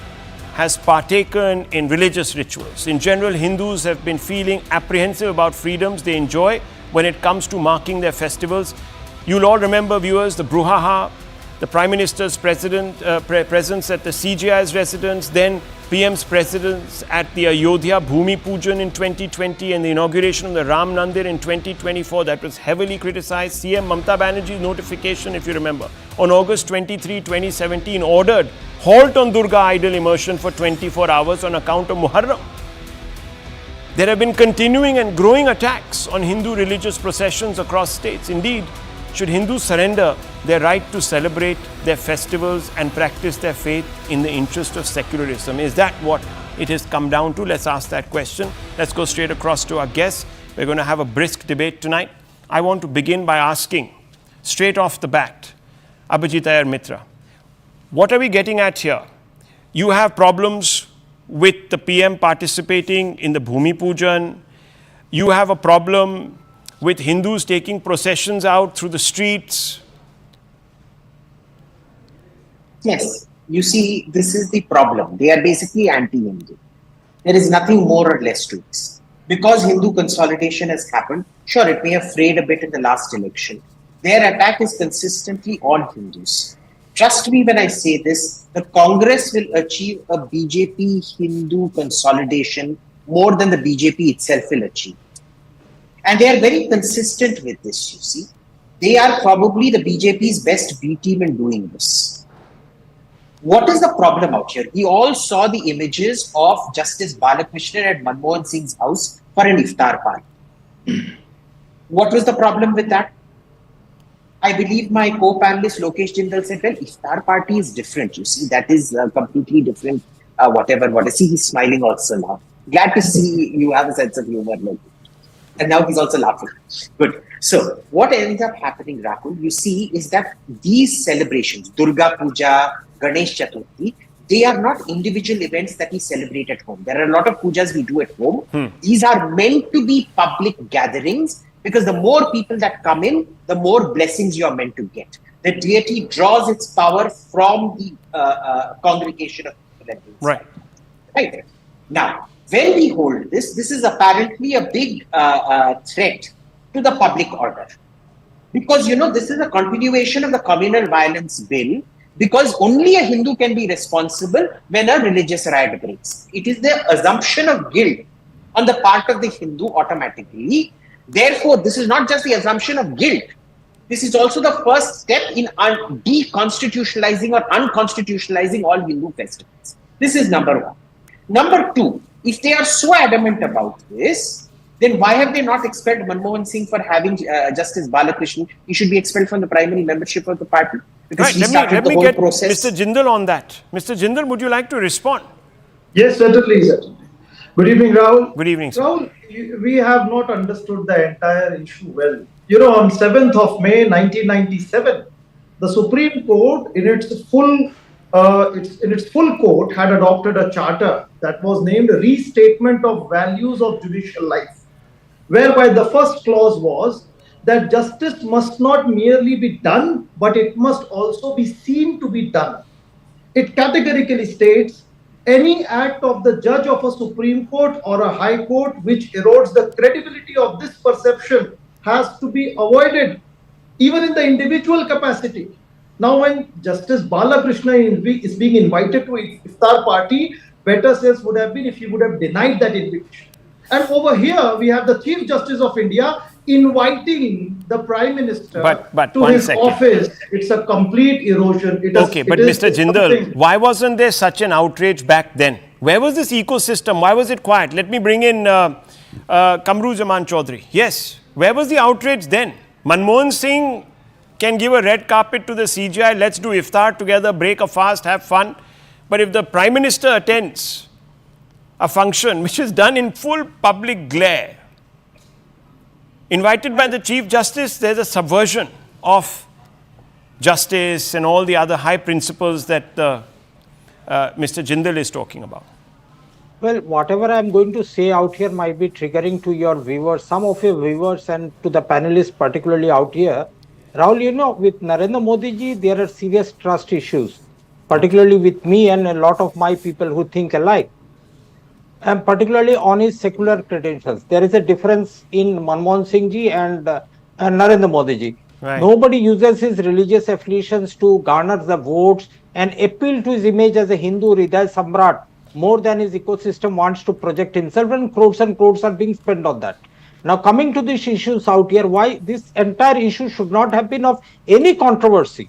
has partaken in religious rituals. In general, Hindus have been feeling apprehensive about freedoms they enjoy when it comes to marking their festivals. You'll all remember, viewers, the brouhaha the Prime Minister's presence at the CGI's residence, then PM's presence at the Ayodhya Bhumi Pujan in 2020 and the inauguration of the Ram Mandir in 2024 that was heavily criticized. CM Mamata Banerjee's notification, if you remember, on August 23, 2017 ordered halt on Durga idol immersion for 24 hours on account of Muharram. There have been continuing and growing attacks on Hindu religious processions across states. Indeed, should Hindus surrender their right to celebrate their festivals and practice their faith in the interest of secularism? Is that what it has come down to? Let's ask that question. Let's go straight across to our guests. We're going to have a brisk debate tonight. I want to begin by asking, straight off the bat, Abhijit Iyer Mitra, what are we getting at here? You have problems with the PM participating in the Bhumi Pujan. You have a problem with Hindus taking processions out through the streets. Yes, you see, this is the problem. They are basically anti-Hindu. There is nothing more or less to this. Because Hindu consolidation has happened, sure, it may have frayed a bit in the last election. Their attack is consistently on Hindus. Trust me when I say this, the Congress will achieve a BJP Hindu consolidation more than the BJP itself will achieve. And they are very consistent with this, you see. They are probably the BJP's best B team in doing this. What is the problem out here? We all saw the images of Justice Balakrishnan at Manmohan Singh's house for an iftar party. What was the problem with that? I believe my co-panelist Lokesh Jindal said, well, iftar party is different. You see, that is completely different, whatever. See, he's smiling also now. Glad to see you have a sense of humor. And now he's also laughing. Good. So what ends up happening, Rahul, you see, is that these celebrations, Durga Puja, Ganesh Chaturthi, they are not individual events that we celebrate at home. There are a lot of pujas we do at home. These are meant to be public gatherings because the more people that come in, the more blessings you are meant to get. The deity draws its power from the congregation of people. Right. Right. Now, when we hold this, this is apparently a big threat to the public order. Because, you know, this is a continuation of the communal violence bill, because only a Hindu can be responsible when a religious riot breaks. It is the assumption of guilt on the part of the Hindu automatically. Therefore, this is not just the assumption of guilt. This is also the first step in deconstitutionalizing or unconstitutionalizing all Hindu festivals. This is number one. Number two, if they are so adamant about this, then why have they not expelled Manmohan Singh for having Justice Balakrishnan? He should be expelled from the primary membership of the party. Because Right. he Let started me the whole get process. Mr. Jindal on that. Mr. Jindal, would you like to respond? Yes, certainly, certainly. Good evening, Rahul. Good evening, sir. Rahul, we have not understood the entire issue well. You know, on 7th of May 1997, the Supreme Court, in its full court, had adopted a charter that was named Restatement of Values of Judicial Life, whereby the first clause was that justice must not merely be done, but it must also be seen to be done. It categorically states any act of the judge of a Supreme Court or a High Court which erodes the credibility of this perception has to be avoided, even in the individual capacity. Now, when Justice Balakrishna is being invited to iftar party, better sense would have been if he would have denied that invitation. And over here, we have the Chief Justice of India inviting the Prime Minister But to one his second. office. It's a complete erosion. Okay, but Mr. Jindal, why wasn't there such an outrage back then? Where was this ecosystem? Why was it quiet? Let me bring in Kamru Zaman Chaudhary. Yes, where was the outrage then? Manmohan Singh can give a red carpet to the CGI, let's do iftar together, break a fast, have fun. But if the Prime Minister attends a function which is done in full public glare, invited by the Chief Justice, there's a subversion of justice and all the other high principles that Mr. Jindal is talking about. Well, whatever I'm going to say out here might be triggering to your viewers, some of your viewers, and to the panelists, particularly out here. Rahul, you know, with Narendra Modi ji, there are serious trust issues, particularly with me and a lot of my people who think alike, and particularly on his secular credentials. There is a difference in Manmohan Singh ji and Narendra Modi ji. Right. Nobody uses his religious affiliations to garner the votes and appeal to his image as a Hindu Hriday Samrat more than his ecosystem wants to project himself, and crores are being spent on that. Now, coming to these issues out here, why this entire issue should not have been of any controversy.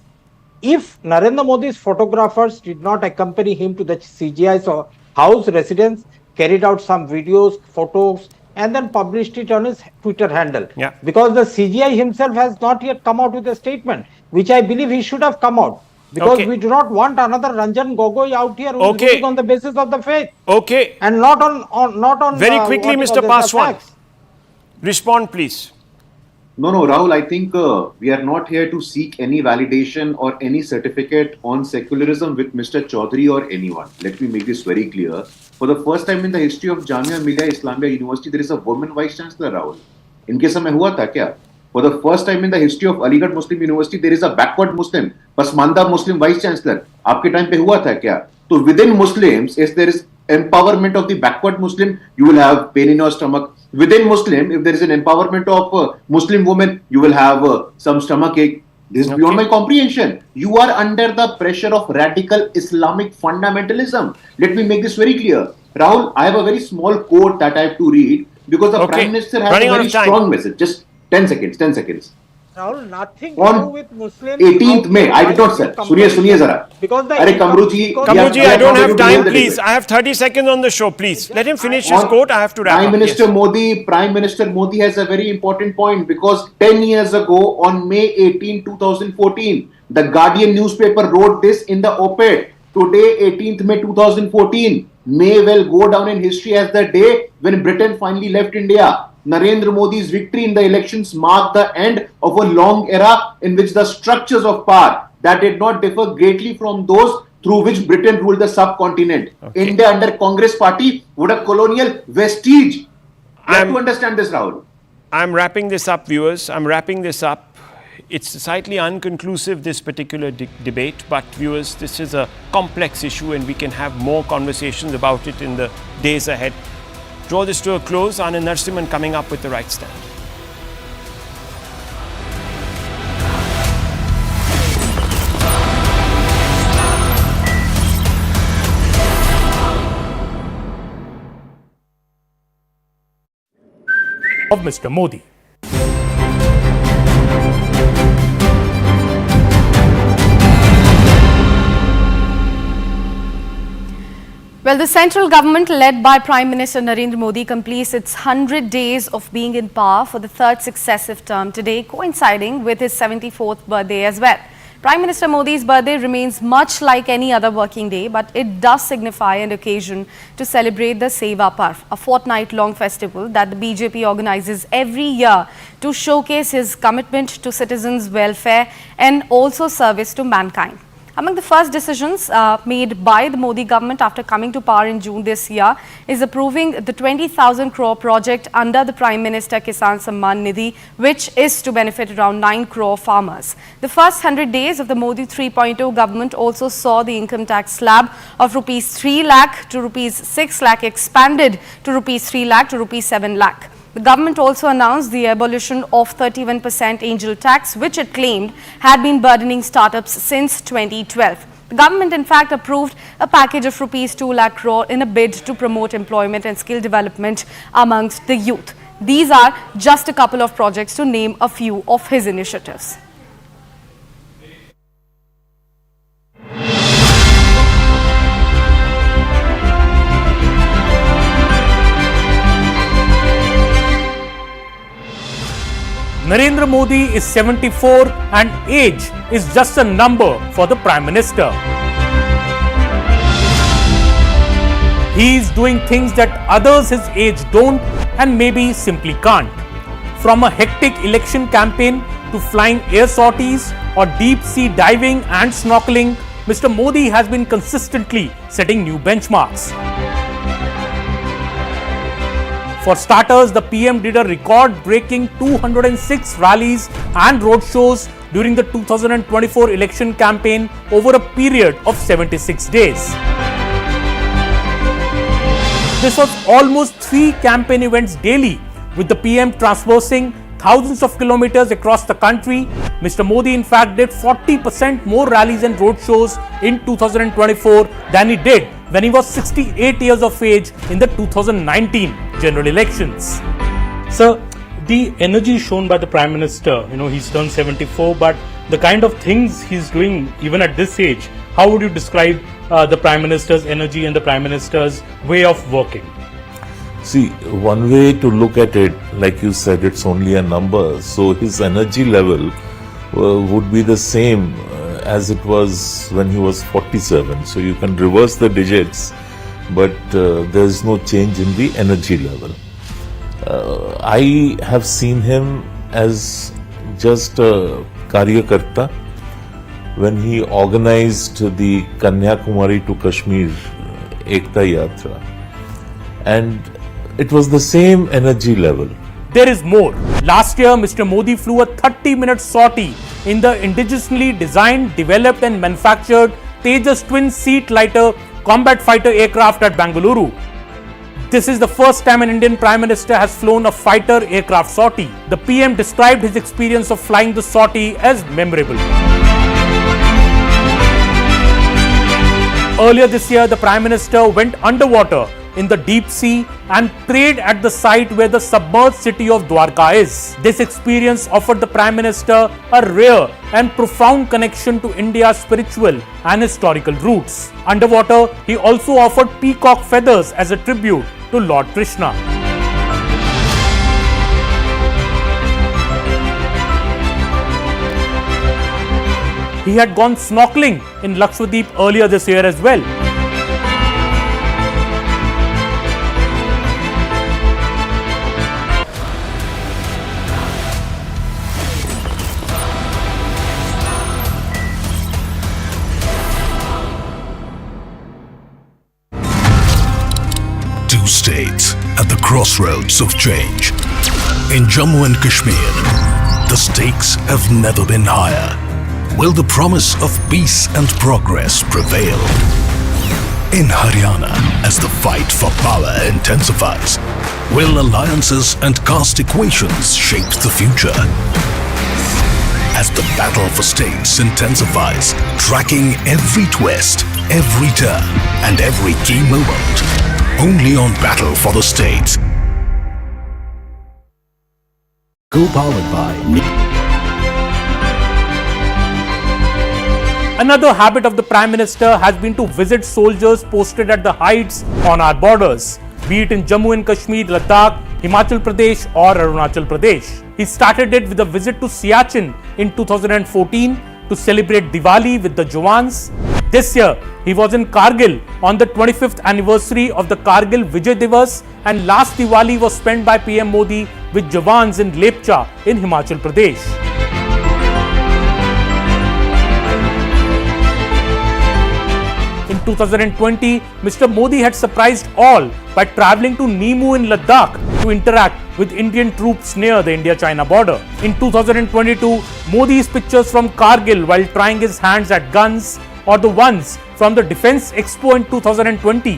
If Narendra Modi's photographers did not accompany him to the CGI's house residence, carried out some videos, photos, and then published it on his Twitter handle. Yeah. Because the CGI himself has not yet come out with a statement, which I believe he should have come out. Because we do not want another Ranjan Gogoi out here who is ruling on the basis of the faith. Okay. And not on Very quickly, Mr. Paswan. Respond, please. No, Rahul, I think we are not here to seek any validation or any certificate on secularism with Mr. Chaudhary or anyone. Let me make this very clear. For the first time in the history of Jamia Millia Islamia University, there is a woman vice chancellor, Rahul. इनके समय हुआ था क्या? For the first time in the history of Aligarh Muslim University, there is a backward Muslim, Pasmanda Muslim vice chancellor. आपके time पे हुआ था क्या? So within Muslims, if there is empowerment of the backward Muslim, you will have pain in your stomach. Within Muslim, if there is an empowerment of Muslim women, you will have some stomach ache. This is beyond my comprehension. You are under the pressure of radical Islamic fundamentalism. Let me make this very clear. Rahul, I have a very small quote that I have to read because the Prime Minister has a very strong message. Just 10 seconds. Rahul, nothing on to do with Muslims. 18th May, I did not say. Suniye zara. Because the Kamruji, I don't have time, please. I have 30 seconds on the show, please. Let him finish his quote. I have to wrap up. Prime Minister Modi has a very important point because 10 years ago, on May 18, 2014, the Guardian newspaper wrote this in the op-ed. Today, 18th May 2014, may well go down in history as the day when Britain finally left India. Narendra Modi's victory in the elections marked the end of a long era in which the structures of power that did not differ greatly from those through which Britain ruled the subcontinent. India under Congress party would a colonial vestige. You have to understand this, Rahul. I'm wrapping this up, viewers. I'm wrapping this up. It's slightly unconclusive, this particular debate, but viewers, this is a complex issue and we can have more conversations about it in the days ahead. Draw this to a close. Anand Narasimhan coming up with the right stand. Of Mr. Modi. Well, the central government led by Prime Minister Narendra Modi completes its 100 days of being in power for the third successive term today, coinciding with his 74th birthday as well. Prime Minister Modi's birthday remains much like any other working day, but it does signify an occasion to celebrate the Seva Parv, a fortnight-long festival that the BJP organizes every year to showcase his commitment to citizens' welfare and also service to mankind. Among the first decisions made by the Modi government after coming to power in June this year is approving the 20,000 crore project under the Prime Minister Kisan Samman Nidhi, which is to benefit around 9 crore farmers. The first 100 days of the Modi 3.0 government also saw the income tax slab of rupees 3 lakh to rupees 6 lakh expanded to rupees 3 lakh to rupees 7 lakh. The government also announced the abolition of 31% angel tax, which it claimed had been burdening startups since 2012. The government, in fact, approved a package of rupees 2 lakh crore in a bid to promote employment and skill development amongst the youth. These are just a couple of projects to name a few of his initiatives. Narendra Modi is 74 and age is just a number for the Prime Minister. He is doing things that others his age don't and maybe simply can't. From a hectic election campaign to flying air sorties or deep sea diving and snorkeling, Mr. Modi has been consistently setting new benchmarks. For starters, the PM did a record-breaking 206 rallies and roadshows during the 2024 election campaign over a period of 76 days. This was almost 3 campaign events daily, with the PM traversing thousands of kilometers across the country. Mr. Modi in fact did 40% more rallies and roadshows in 2024 than he did when he was 68 years of age in the 2019 general elections. Sir, the energy shown by the Prime Minister, he's turned 74, but the kind of things he's doing even at this age, how would you describe the Prime Minister's energy and the Prime Minister's way of working? See, one way to look at it, like you said, it's only a number. So his energy level would be the same as it was when he was 47. So you can reverse the digits, but there is no change in the energy level. I have seen him as just a Karyakarta when he organized the Kanyakumari to Kashmir Ekta Yatra. And it was the same energy level. There is more. Last year, Mr. Modi flew a 30-minute sortie in the indigenously designed, developed and manufactured Tejas twin-seat lighter combat fighter aircraft at Bengaluru. This is the first time an Indian Prime Minister has flown a fighter aircraft sortie. The PM described his experience of flying the sortie as memorable. Earlier this year, the Prime Minister went underwater in the deep sea and prayed at the site where the submerged city of Dwarka is. This experience offered the Prime Minister a rare and profound connection to India's spiritual and historical roots. Underwater, he also offered peacock feathers as a tribute to Lord Krishna. He had gone snorkeling in Lakshadweep earlier this year as well. Two states at the crossroads of change. In Jammu and Kashmir, the stakes have never been higher. Will the promise of peace and progress prevail? In Haryana, as the fight for power intensifies, will alliances and caste equations shape the future? As the battle for states intensifies, tracking every twist, every turn, and every key moment, only on Battle for the States. Co-powered by Another habit of the Prime Minister has been to visit soldiers posted at the heights on our borders, be it in Jammu and Kashmir, Ladakh, Himachal Pradesh or Arunachal Pradesh. He started it with a visit to Siachen in 2014 to celebrate Diwali with the Jawans. This year, he was in Kargil on the 25th anniversary of the Kargil Vijay Divas, and last Diwali was spent by PM Modi with Jawans in Lepcha in Himachal Pradesh. In 2020, Mr. Modi had surprised all by travelling to Nimu in Ladakh to interact with Indian troops near the India-China border. In 2022, Modi's pictures from Kargil while trying his hands at guns, or the ones from the Defence Expo in 2020,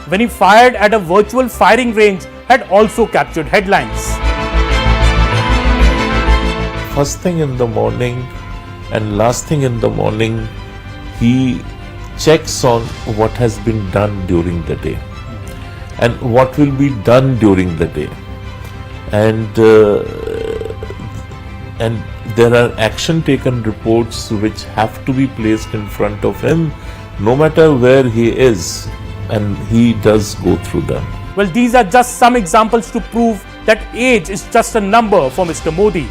when he fired at a virtual firing range, had also captured headlines. First thing in the morning and last thing in the morning, he checks on what has been done during the day and what will be done during the day. And there are action taken reports which have to be placed in front of him no matter where he is, and he does go through them. Well, these are just some examples to prove that age is just a number for Mr. Modi.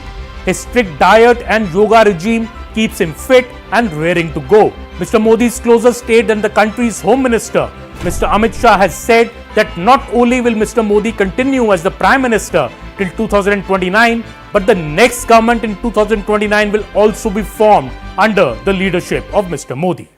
His strict diet and yoga regime keeps him fit and raring to go. Mr. Modi's closest aide and the country's Home Minister, Mr. Amit Shah, has said that not only will Mr. Modi continue as the Prime Minister till 2029, but the next government in 2029 will also be formed under the leadership of Mr. Modi.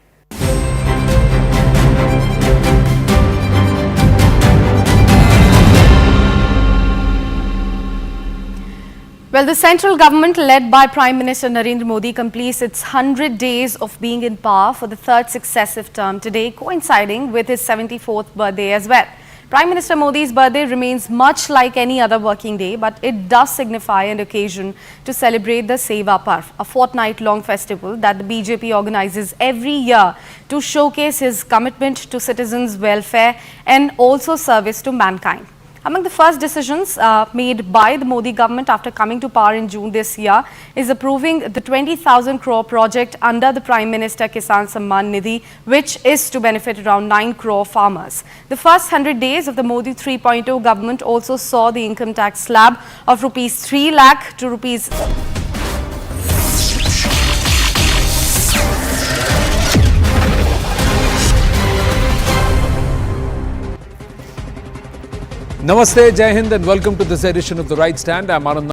Well, the central government led by Prime Minister Narendra Modi completes its 100 days of being in power for the third successive term today, coinciding with his 74th birthday as well. Prime Minister Modi's birthday remains much like any other working day, but it does signify an occasion to celebrate the Seva Parv, a fortnight-long festival that the BJP organizes every year to showcase his commitment to citizens' welfare and also service to mankind. Among the first decisions made by the Modi government after coming to power in June this year is approving the 20,000 crore project under the Prime Minister Kisan Samman Nidhi, which is to benefit around 9 crore farmers. The first 100 days of the Modi 3.0 government also saw the income tax slab of rupees 3 lakh to rupees Namaste, Jai Hind, and welcome to this edition of The Right Stand. I'm Anand.